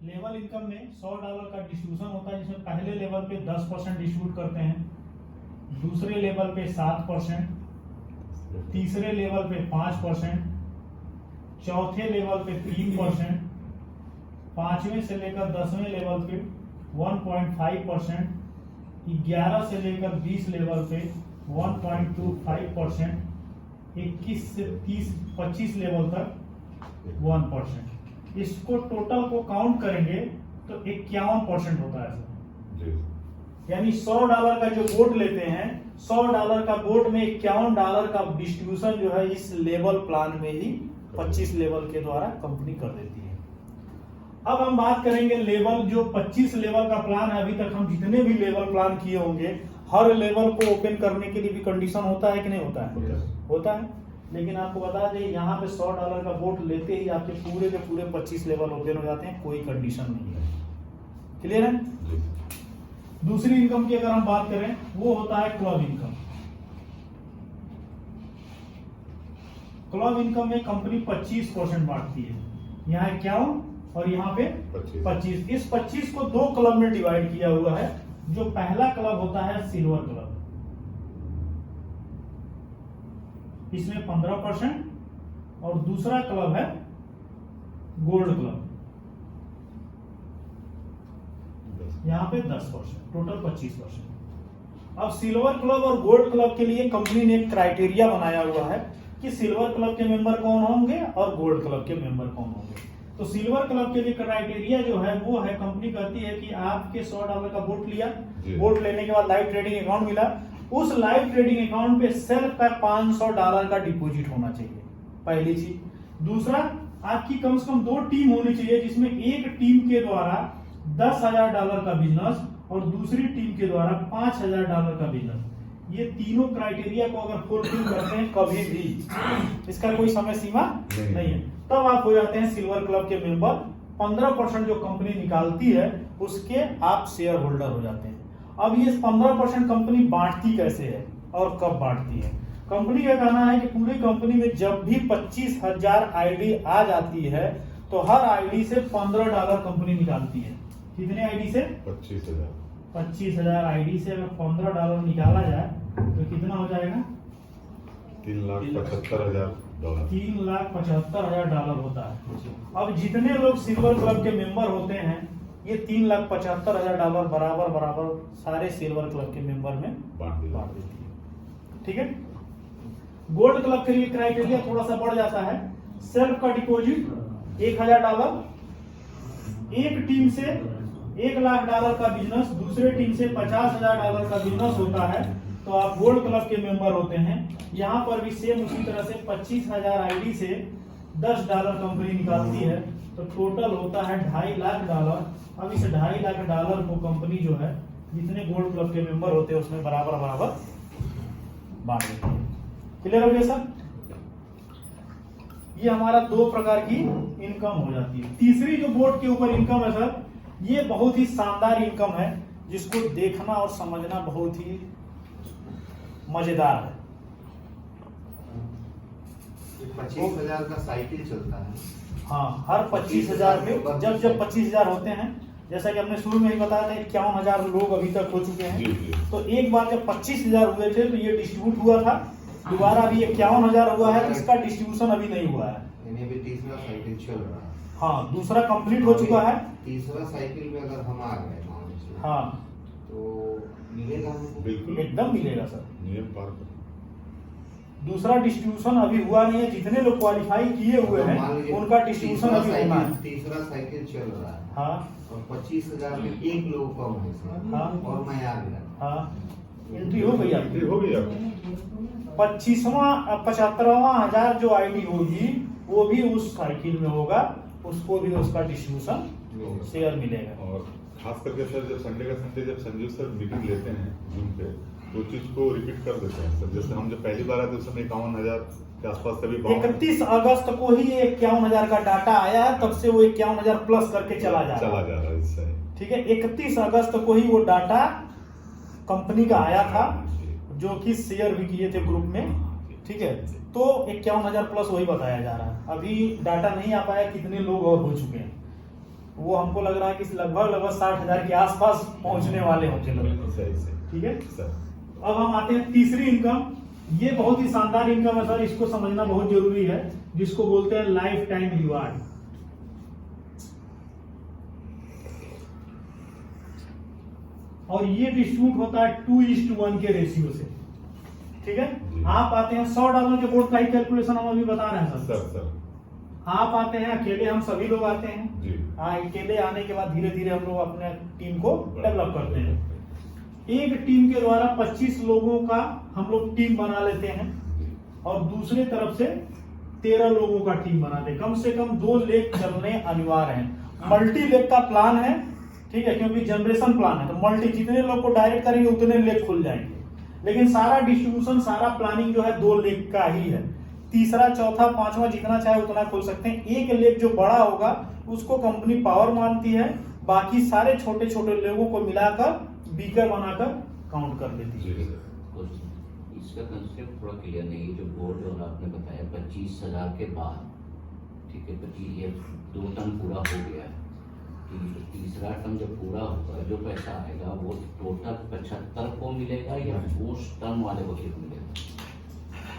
Level income में $100 का distribution होता है, जिसमें पहले लेवल पे 10% डिस्ट्रीब्यूट करते हैं, दूसरे लेवल पे 7%, तीसरे लेवल पे 5%, चौथे लेवल पे 3%, पांचवें से लेकर 10वें लेवल पे 1.5%, 11 से लेकर 20 लेवल पे 1.25%, 21 से 25 लेवल तक 1%। इसको टोटल को काउंट करेंगे तो 51% होता है सर। यानी $100 का जो बोट लेते हैं, $100 का बोट में $51 का डिस्ट्रीब्यूशन जो है इस लेवल प्लान में ही 25 लेवल के द्वारा कंपनी कर देती है। अब हम बात करेंगे लेवल, जो 25 लेवल का प्लान है, अभी तक हम जितने भी लेवल प्लान किए होंगे, हर लेवल को ओपन करने के लिए भी कंडीशन होता है कि नहीं होता है? होता है। लेकिन आपको बता दें, यहाँ पे $100 का बोट लेते ही आपके पूरे के पूरे 25 लेवल ओपन हो जाते हैं, कोई कंडीशन नहीं है। क्लियर है? दूसरी इनकम की अगर हम बात करें, वो होता है क्लब इनकम। क्लब इनकम में कंपनी 25% बांटती है, यहाँ 51 और यहाँ पे 25। इस 25 को दो क्लब में डिवाइड किया हुआ है। जो पहला क्लब होता है सिल्वर क्लब, इसमें 15%, और दूसरा क्लब है गोल्ड क्लब, यहाँ पे 10%, टोटल 25%। अब सिल्वर क्लब और गोल्ड क्लब के लिए कंपनी ने एक क्राइटेरिया बनाया हुआ है कि सिल्वर क्लब के मेंबर कौन होंगे और गोल्ड क्लब के मेंबर कौन होंगे। तो सिल्वर क्लब के लिए क्राइटेरिया जो है वो है, कंपनी कहती है कि आपके $100 का बोट लिया, बोट लेने के बाद लाइव ट्रेडिंग अकाउंट मिला, उस लाइव ट्रेडिंग अकाउंट पे सेल्फ का $500 का डिपॉजिट होना चाहिए, पहली चीज। दूसरा, आपकी कम से कम 2 टीम होनी चाहिए, जिसमें एक टीम के द्वारा $10,000 का बिजनेस और दूसरी टीम के द्वारा $5,000 का बिजनेस। ये तीनों क्राइटेरिया को अगर फुलफिल करते हैं कभी भी, इसका कोई समय सीमा नहीं है, तब आप हो जाते हैं सिल्वर क्लब के मेंबर। 15% जो कंपनी निकालती है उसके आप शेयर होल्डर हो जाते हैं। अब ये 15% कंपनी बांटती कैसे है और कब बांटती है? कंपनी का कहना है कि पूरी कंपनी में जब भी 25,000 आईडी आ जाती है तो हर आईडी से $15 कंपनी निकालती है। कितने आईडी से? 25,000 आईडी से अगर $15 निकाला जाए तो कितना हो जाएगा? $3,75,000। $3,75,000 होता है। अब जितने लोग सिल्वर क्लब के मेंबर होते हैं, ये $3,75,000 बराबर सारे सिल्वर क्लब के मेंबर में बांट देती है। ठीक है। गोल्ड क्लब के लिए क्राइटेरिया थोड़ा सा बढ़ जाता है। सेल्फ का डिपॉजिट $1,000, एक टीम से $1,00,000 का बिजनेस, दूसरे टीम से $50,000 का बिजनेस होता है तो आप गोल्ड क्लब के मेंबर होते हैं। यहाँ पर भी सेम उसी तरह से 25,000 आईडी से $10 कंपनी निकालती है तो टोटल होता है $2,50,000। अब इस $2,50,000 को कंपनी जो है जितने गोल्ड क्लब के मेंबर होते हैं उसमें बराबर बांट देती है। क्लियर हो गया सर? ये हमारा 2 प्रकार की इनकम हो जाती है। तीसरी जो बोर्ड के ऊपर इनकम है सर, ये बहुत ही शानदार इनकम है, जिसको देखना और समझना बहुत ही मजेदार है। 25,000 का साइकिल चलता है। हाँ, हर 25,000 में जब 25,000 होते हैं, जैसा कि हमने शुरू में ही बताया था 51,000 लोग अभी तक हो चुके हैं। तो एक बार जब 25,000 हुए थे तो ये डिस्ट्रीब्यूट हुआ था, दोबारा अभी 51,000 हुआ है, इसका डिस्ट्रीब्यूशन अभी नहीं हुआ है। तीसरा साइकिल चल रहा है। हाँ, दूसरा कंप्लीट हो चुका है। तीसरा साइकिल में अगर हम आ गए हाँ तो मिलेगा? बिल्कुल एकदम मिलेगा सर। नियम पार। दूसरा डिस्ट्रीब्यूशन अभी हुआ नहीं है, जितने लोग क्वालिफाई किए हुए हैं उनका डिस्ट्रीब्यूशन अभी होना है। तीसरा साइकिल चल रहा है। हाँ, और 25,000 में एक लोग कम है सर। हाँ, और मैं आ गया। हाँ, एंट्री हो गई आपकी। हो गई 75,000 जो आईडी होगी वो भी उस साइकिल में होगा, उसको भी उसका डिस्ट्रीब्यूशन शेयर मिलेगा। और खास करके सर जब संडे का संडे जब संजीव सर मीटिंग लेते हैं जूम पे, तो चीज को रिपीट कर देते हैं सर। जैसे हम जब पहली बार आए थे उस समय 51,000 के आसपास तभी 31 अगस्त को ही 51,000 का डाटा आया, तब से वो 51,000 प्लस करके चला जा रहा है इससे। ठीक है, 31 अगस्त को ही वो डाटा कंपनी का आया था, जो कि शेयर भी किए थे ग्रुप में। ठीक है, तो 51,000 प्लस वही बताया जा रहा है। अभी डाटा नहीं आ पाया कितने लोग और हो चुके हैं, वो हमको लग रहा है कि लगभग 60,000 के आसपास पहुंचने वाले होंगे लोग। बिल्कुल सही सही ठीक है, सर। अब हम आते हैं तीसरी इनकम। ये बहुत ही शानदार इनकम है सर, इसको समझना बहुत जरूरी है, जिसको बोलते हैं लाइफ टाइम रिवार्ड। और ये डिस्ट्रीब्यूट होता है 2:1 के रेशियो से। ठीक है, आप आते हैं $100 के बोर्ड प्राइस कैलकुलेशन हम अभी बता रहे हैं सर। सर आप आते हैं अकेले, हम सभी लोग आते हैं जी। अकेले आने के बाद धीरे धीरे हम लोग अपने टीम को डेवलप करते हैं। एक टीम के द्वारा 25 लोगों का हम लोग टीम बना लेते हैं और दूसरे तरफ से 13 लोगों का टीम बनाते हैं। कम से कम 2 लेग चलने अनिवार्य हैं। मल्टी लेग का प्लान है, ठीक है, क्योंकि जनरेशन प्लान है, तो मल्टी जितने लोग को डायरेक्ट करेंगे उतने लेग खुल जाएंगे। लेकिन सारा डिस्ट्रीब्यूशन, सारा प्लानिंग जो है 2 लेग का ही है। तीसरा, चौथा, पांचवा जितना चाहे उतना खोल सकते हैं। एक लेग जो बड़ा होगा उसको कंपनी पावर मानती है, बाकी सारे छोटे छोटे लेगों को मिलाकर बीकर बनाकर काउंट कर लेती है। इसका कंसेप्ट थोड़ा क्लियर नहीं है। जो बोर्ड और आपने बताया 25,000 के बाद, ठीक है, 2 टर्म पूरा हो गया है, ठीक है, तो तीसरा टर्म जब पूरा होगा जो पैसा आएगा वो टोटल 75 को मिलेगा या उस टर्म वाले को एक मिलेगा?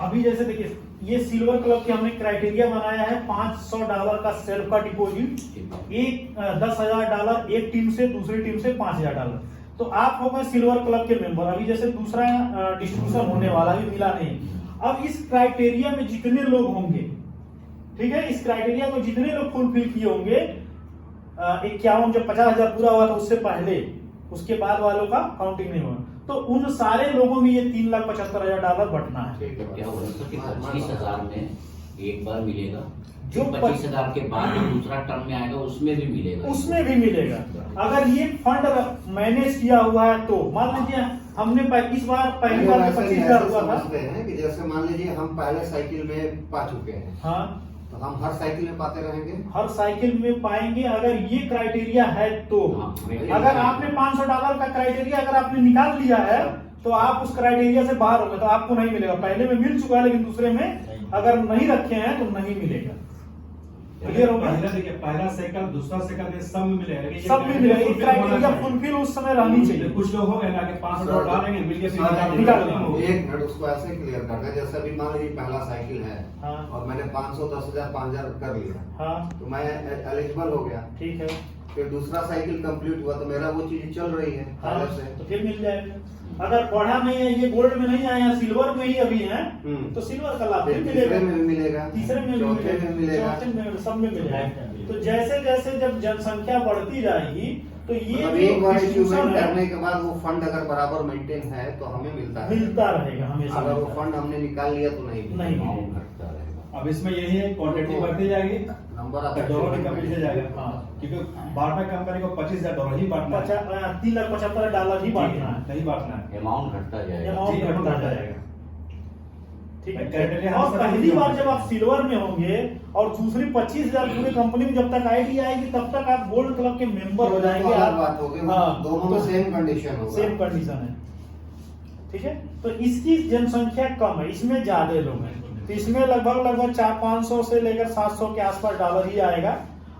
अभी जैसे देखिए, ये सिल्वर क्लब के हमने क्राइटेरिया बनाया है $500 का सेल्फ का डिपॉजिट, एक $10,000 एक टीम से, दूसरी टीम से $5,000। तो आप हो गए सिल्वर क्लब के मेंबर। अभी जैसे दूसरा डिस्ट्रीब्यूशन होने वाला, भी मिला नहीं। अब इस क्राइटेरिया में जितने लोग होंगे, ठीक है, इस क्राइटेरिया को जितने लोग फुलफिल किए होंगे, 51 जब 50,000 पूरा हुआ था उससे पहले, उसके बाद वालों का काउंटिंग नहीं हुआ, तो उन सारे लोगों में ये $3,75,000 बटना है। क्या होगा सर कि 25,000 में एक बार मिलेगा, जो 25,000 के बाद जो दूसरा टर्म में आएगा उसमें भी मिलेगा? उसमें भी मिलेगा। अगर ये फंड मैनेज किया हुआ है तो मान लीजिए हमने इस बार पहली बार 25,000 हुआ था कि जैसे मान लीजिए हम पहले साइकिल में पा चुके हैं, हाँ, तो हम हर साइकिल में पाते रहेंगे। हर साइकिल में पाएंगे अगर ये क्राइटेरिया है तो। अगर आपने $500 का क्राइटेरिया अगर आपने निकाल लिया है तो आप उस क्राइटेरिया से बाहर होंगे, तो आपको नहीं मिलेगा। पहले में मिल चुका है लेकिन दूसरे में अगर नहीं रखे हैं तो नहीं मिलेगा। क्लियर हो गया? देखिए, पहला सेकंड, दूसरा सेकंड, ये सब में मिलेगा, लेकिन ये सब में मिलेगा। एक क्राइटेरिया फुलफिल उस समय रहनी चाहिए। कुछ लोग हो गए ना कि $500 डालेंगे, मिल के निकाल लेंगे। एक मिनट, उसको ऐसे क्लियर करना है, जैसे अभी मान लीजिए पहला साइकिल है, हाँ, और मैंने 500, 10,000, 5,000 कर लिया, हाँ, तो मैं एलिजिबल हो गया। ठीक है, फिर दूसरा साइकिल कंप्लीट हुआ तो मेरा वो चीज चल रही है हाँ, पहले से। तो फिर मिल जाएगा। अगर पढ़ा नहीं है, ये गोल्ड में नहीं आया, सिल्वर में ही अभी है, तो सिल्वर का लाभ फिर तीसरे मिलेगा, में भी मिलेगा, तीसरे में भी चौथे में मिलेगा, चौथे में, सब में मिलेगा। तो जैसे जैसे जब जनसंख्या बढ़ती जाएगी तो ये मतलब जो एक बार distribution अचीवमेंट है, करने के बाद वो फंड अगर बराबर मेंटेन है तो हमें मिलता है। मिलता रहेगा हमेशा। अगर वो मिलता फंड हमने निकाल लिया तो नहीं नहीं। अमाउंट घटता रहेगा। अब इसमें यही है, क्वांटिटी बढ़ती जाएगी, नंबर आता दोनों की कमी से जाएगा। हाँ। क्योंकि बांटना कंपनी को $25,000 ही बांटना है, $3,75,000 ही बांटना है, नहीं बांटना है। अमाउंट घटता जाएगा। अमाउंट जी, घटता घटता जाएगा। ठीक क्राइटेरिया है, हम और सब पहली नहीं बार होंगे। जब आप सिल्वर में होंगे और दूसरी 25,000 पूरी कंपनी में जब तक आईडी आएगी तब तक आप गोल्ड क्लब के मेंबर हो जाएंगे। अलग आप बात होगी, हाँ, दोनों में सेम कंडीशन होगा। सेम कंडीशन है। ठीक है, तो इसकी जनसंख्या कम है, इसमें ज्यादा लोग हैं, तो इसमें लगभग 400-500 से लेकर 700 के आसपास डॉलर ही आएगा।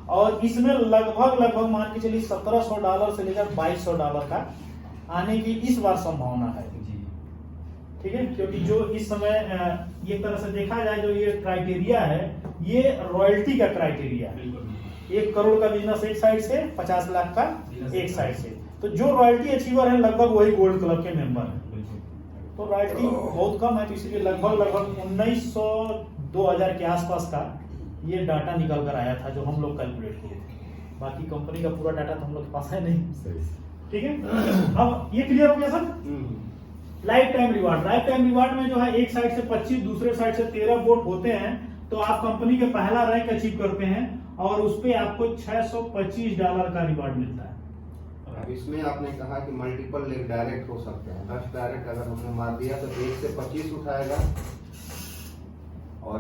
और इसमें लगभग मान के चलिए $1,700 से लेकर $2,200 का आने की इस बार संभावना है। ठीक है, क्योंकि जो इस समय एक तरह से देखा जाए, जो ये क्राइटेरिया है ये रॉयल्टी का क्राइटेरिया है। 1 करोड़ का बिजनेस एक साइड से, 50 लाख का एक साइड से, तो जो रॉयल्टी अचीवर है लगभग वही गोल्ड क्लब के मेंबर है। तो रॉयल्टी बहुत कम है, तो इसलिए लगभग 1900-2000 के आसपास का ये डाटा निकल कर आया था जो हम लोग कैलकुलेट किए थे। बाकी कंपनी का पूरा डाटा तो हम लोग के पास है नहीं। सही। ठीक है, अब ये क्लियर हो गया sir. Life time reward, life time reward में जो है एक साइड से 25, दूसरे साइड से 13 वोट होते हैं, तो आप कंपनी के पहला रैंक अचीव करते हैं और उस पे आपको $625 का रिवार्ड मिलता है। अब इसमें आपने कहा कि मल्टीपल लेग डायरेक्ट हो सकते हैं। 10 डायरेक्ट अगर हमने मार दिया तो 1 से 25 उठाएगा और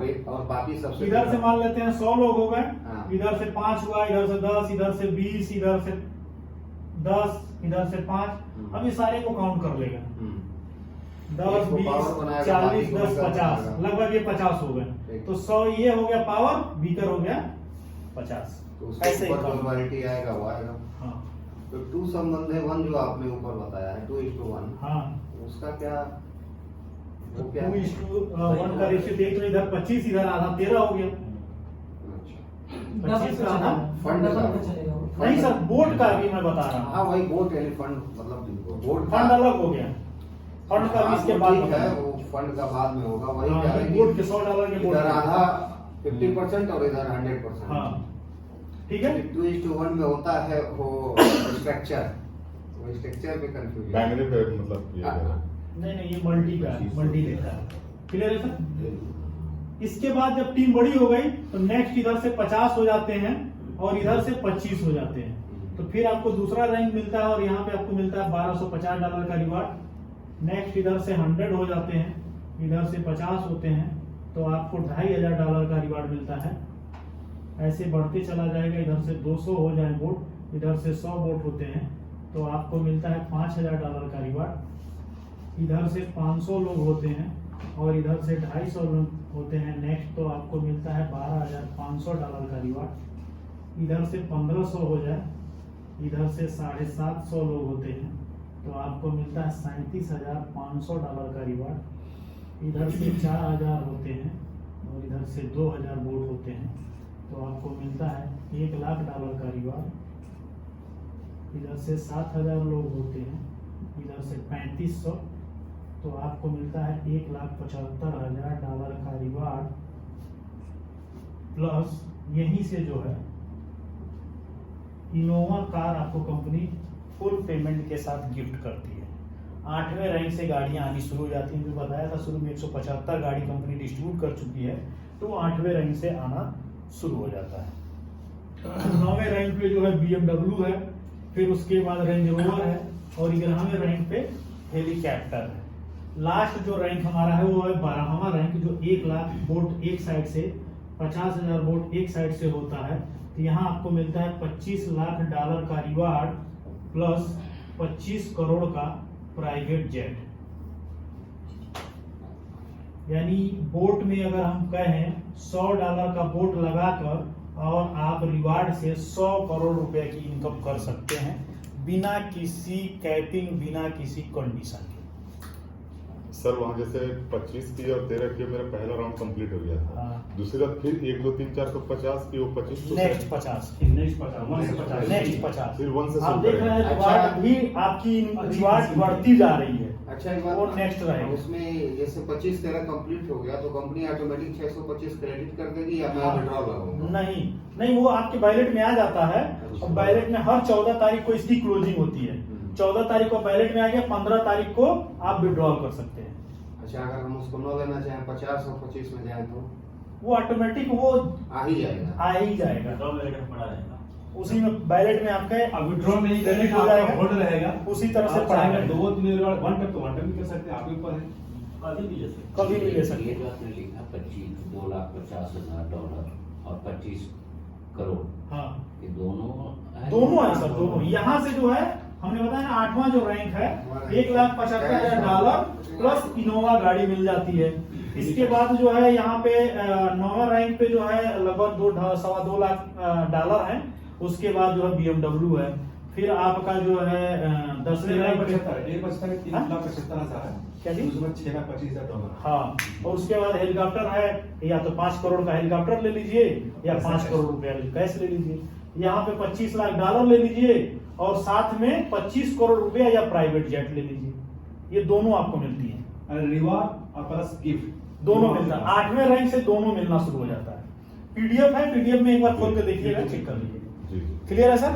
बाकी सबसे इधर से मान लेते हैं 100 लोग हो गए, हाँ। इधर से 5 हुआ, इधर से 10, इधर से 20, इधर से 10, इधर से 5। अब ये सारे को काउंट कर लेगा, 10, इसको 20, पावर बनाएगा, 40, बाकी को 10, निकाल 50, देगा। लगभग ये 50 हो गए। ठीक। तो 100 ये हो गया पावर, बीकर हो गया 50 तो उसके ऐसे ही ऊपर जो कम। रॉयल्टी आएगा वो आएगा। हाँ तो 2 संबंध है 1 जो आपने ऊपर बताया है 2:1, हाँ उसका क्या, वो क्या 2:1 का रेशियो देख तो इधर 25 इधर आधा 13 हो गया। अच्छा 25 का आधा फंड का नहीं सर, बोर्ड का भी मैं बता रहा हूँ। हाँ वही बोर्ड यानी फंड मतलब बोर्ड फंड अलग हो गया, फंड का भी इसके बाद ठीक है, बताया। वो फंड का बाद में होगा। वही हाँ, क्या है कि बोर्ड के $100 के बोर्ड इधर के। आधा 50% और इधर 100%। हाँ ठीक है। 2:1 में होता है वो स्ट्रक्चर, वो स्ट्रक्चर पे कंफ्यूजन। बैंगनी पे मतलब ये है। नहीं नहीं, ये मल्टी का है, मल्टी देता है। क्लियर है सर? इसके बाद जब टीम बड़ी हो गई तो नेक्स्ट इधर से 50 हो जाते हैं और इधर से 25 हो जाते हैं, तो फिर आपको दूसरा रैंक मिलता है और यहाँ पे आपको मिलता है $1250 का रिवार्ड। नेक्स्ट इधर से 100 हो जाते हैं, इधर से 50 होते हैं, तो आपको $2500 का रिवार्ड मिलता है। ऐसे बढ़ते चला जाएगा, इधर से 200 हो जाए वोट, इधर से 100 वोट होते हैं तो आपको मिलता है $5000 का रिवार्ड। इधर से 500 लोग होते हैं और इधर से 250 लोग होते हैं नेक्स्ट, तो आपको मिलता है $12500 का रिवार्ड। इधर से 1500 हो जाए, इधर से 750 लोग होते हैं तो आपको मिलता है $37500 का रिवार्ड। इधर से 4000 होते हैं और इधर से 2000 वोट होते हैं तो आपको मिलता है $1,00,000 का रिवार्ड। इधर से 7000 लोग होते हैं, इधर से 3500, तो आपको मिलता है $1,75,000 का रिवार्ड। प्लस यहीं से जो है इनोवा कार आपको कंपनी फुल पेमेंट के साथ गिफ्ट करती है। 8वें रैंक से गाड़ियां आनी शुरू हो जाती हैं, जो बताया था शुरू में 175 गाड़ी कंपनी डिस्ट्रीब्यूट कर चुकी है, तो 8वें रैंक से आना शुरू हो जाता है। 9वें रैंक पे जो है BMW है, फिर उसके बाद रेंज रोवर है और 11वें रैंक पे हेलीकॉप्टर है। लास्ट जो रैंक हमारा है वो है 12वां रैंक, जो 1 लाख वोट एक साइड से, 50,000 वोट एक साइड से होता है। तो यहाँ आपको मिलता है $25 लाख का रिवार्ड प्लस 25 करोड़ का प्राइवेट जेट। यानी बोट में अगर हम कहें $100 का बोट लगाकर और आप रिवार्ड से 100 करोड़ रुपए की इनकम कर सकते हैं बिना किसी कैपिंग, बिना किसी कंडीशन के। सर वहाँ जैसे 25 की और 13 की मेरा पहला राउंड कंप्लीट हो गया था। हाँ। दूसरी बार फिर 1 2 3 4 को 50 की, वो 25 को नेक्स्ट 50, नेक्स्ट 50 से 50 नेक्स्ट 50। फिर 1 से आप शुरू देख रहे हैं करेंगे। रिवार्ड भी आपकी रिवार्ड बढ़ती जा रही है। अच्छा एक बात, और नेक्स्ट रहेगा। उसमें जैसे 25-13 कंप्लीट हो गया तो कंपनी ऑटोमेटिक 625 क्रेडिट कर देगी या मैं विड्रॉ लगाऊंगा? नहीं नहीं, वो आपके बैलेट में आ जाता है और बैलेट में हर 14 तारीख को इसकी क्लोजिंग होती है। 14 तारीख को बैलेट में आ गया, 15 तारीख को आप विड्रॉल कर सकते हैं। अच्छा अगर हम उसको न लेना चाहें 50 और 25 में जाए तो वो ऑटोमेटिक वो आ ही जाएगा। आ ही जाएगा, विड्रॉल लेकर पड़ा रहेगा। उसी में बैलेट में आपके अब विड्रॉल नहीं करने क्रेडिट का हो जाएगा, होल्ड रहेगा, उसी तरह से आप पड़ा चाहेंगे रहेगा। 2-3 रिवार्ड 1 तक तो 1 तक भी कर सकते हैं, आपके ऊपर है, कभी भी ले सकते हैं। कभी भी ले सकते ये हैं। जो आपने लिखा $2,50,000 और 25 करोड़, हाँ ये दोनों दोनों है सर, दोनों। यहाँ से जो है हमने बताया ना 8वां जो रैंक है $1,75,000 प्लस इनोवा गाड़ी मिल जाती है। इसके बाद जो है यहाँ पे 9वां रैंक पे जो है लगभग $2.25 लाख है। उसके बाद जो है BMW है। फिर आपका जो है 10वें रैंक पे 1,75,000 है, क्या जी? उसमें $6,25,000। हाँ, और उसके बाद हेलीकॉप्टर है, या तो 5 करोड़ का हेलीकॉप्टर ले लीजिए या 5 करोड़ रुपया कैश ले लीजिए। यहाँ पे $25 लाख ले लीजिए और साथ में 25 करोड़ रुपया या प्राइवेट जेट ले लीजिए। ये दोनों आपको मिलती है, रिवार्ड और प्लस गिफ्ट दोनों मिलता है। 8वें रैंक से दोनों मिलना शुरू हो जाता है। PDF है, PDF में एक बार खोल के देखिएगा, चेक कर लीजिए। जी जी। क्लियर है सर?